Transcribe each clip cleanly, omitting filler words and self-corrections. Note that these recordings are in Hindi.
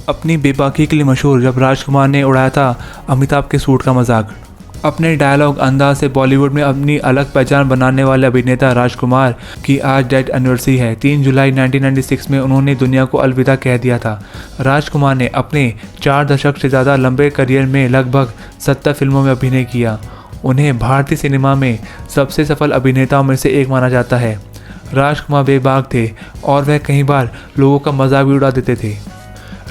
अपनी बेबाकी के लिए मशहूर जब राजकुमार ने उड़ाया था अमिताभ के सूट का मजाक। अपने डायलॉग अंदाज से बॉलीवुड में अपनी अलग पहचान बनाने वाले अभिनेता राजकुमार की आज डेथ एनिवर्सरी है। 3 जुलाई 1996 में उन्होंने दुनिया को अलविदा कह दिया था। राजकुमार ने अपने 4 दशक से ज़्यादा लंबे करियर में लगभग 70 फिल्मों में अभिनय किया। उन्हें भारतीय सिनेमा में सबसे सफल अभिनेताओं में से एक माना जाता है। राजकुमार बेबाक थे और वह कई बार लोगों का मजाक भी उड़ा देते थे।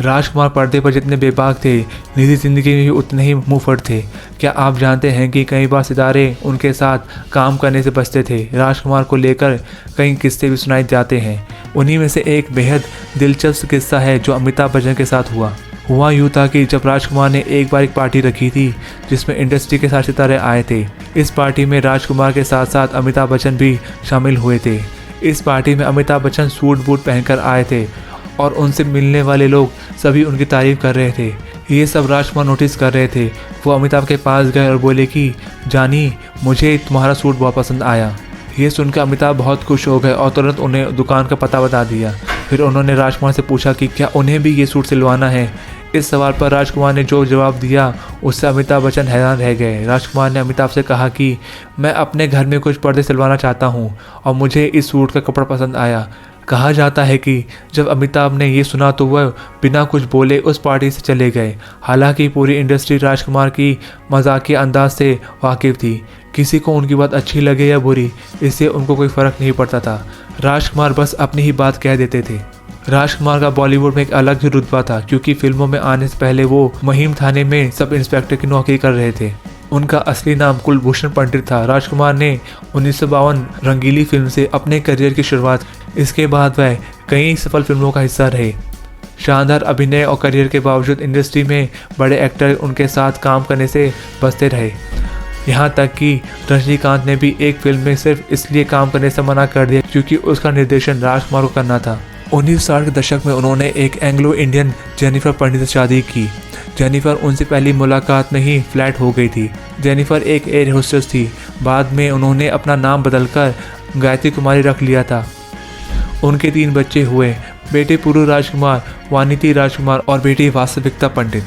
राजकुमार पर्दे पर जितने बेबाक थे, निजी जिंदगी में भी उतने ही मुंहफट थे। क्या आप जानते हैं कि कई बार सितारे उनके साथ काम करने से बचते थे। राजकुमार को लेकर कई किस्से भी सुनाए जाते हैं। उन्हीं में से एक बेहद दिलचस्प किस्सा है जो अमिताभ बच्चन के साथ हुआ यूँ था कि जब राजकुमार ने एक बार एक पार्टी रखी थी जिसमें इंडस्ट्री के सारे सितारे आए थे। इस पार्टी में राजकुमार के साथ साथ अमिताभ बच्चन भी शामिल हुए थे। इस पार्टी में अमिताभ बच्चन सूट बूट पहनकर आए थे और उनसे मिलने वाले लोग सभी उनकी तारीफ कर रहे थे। ये सब राजकुमार नोटिस कर रहे थे। वो अमिताभ के पास गए और बोले कि जानी, मुझे तुम्हारा सूट बहुत पसंद आया। ये सुनकर अमिताभ बहुत खुश हो गए और तुरंत उन्हें दुकान का पता बता दिया। फिर उन्होंने राजकुमार से पूछा कि क्या उन्हें भी ये सूट सिलवाना है। इस सवाल पर राजकुमार ने जो जवाब दिया उससे अमिताभ बच्चन हैरान रह गए। राजकुमार ने अमिताभ से कहा कि मैं अपने घर में कुछ पर्दे सिलवाना चाहता हूँ और मुझे इस सूट का कपड़ा पसंद आया। कहा जाता है कि जब अमिताभ ने ये सुना तो वह बिना कुछ बोले उस पार्टी से चले गए। हालांकि पूरी इंडस्ट्री राजकुमार की मजाकिया अंदाज से वाकिफ थी। किसी को उनकी बात अच्छी लगे या बुरी, इससे उनको कोई फ़र्क नहीं पड़ता था। राजकुमार बस अपनी ही बात कह देते थे। राजकुमार का बॉलीवुड में एक अलग ही रुतबा था क्योंकि फिल्मों में आने से पहले वो महिम थाने में सब इंस्पेक्टर की नौकरी कर रहे थे। उनका असली नाम कुलभूषण पंडित था। राजकुमार ने 1952 रंगीली फिल्म से अपने करियर की शुरुआत। इसके बाद वह कई सफल फिल्मों का हिस्सा रहे। शानदार अभिनय और करियर के बावजूद इंडस्ट्री में बड़े एक्टर उनके साथ काम करने से बचते रहे। यहाँ तक कि रजनीकांत ने भी एक फिल्म में सिर्फ इसलिए काम करने से मना कर दिया क्योंकि उसका निर्देशन राजकुमार को करना था। 1960 के दशक में उन्होंने एक एंग्लो इंडियन जेनिफर पंडित से शादी की। जेनिफर उनसे पहली मुलाकात में ही फ्लैट हो गई थी। जेनिफर एक एयर होस्टेस थी। बाद में उन्होंने अपना नाम बदलकर गायत्री कुमारी रख लिया था। उनके 3 बच्चे हुए, बेटे पुरु राजकुमार, वानिती राजकुमार और बेटी वास्तविकता पंडित।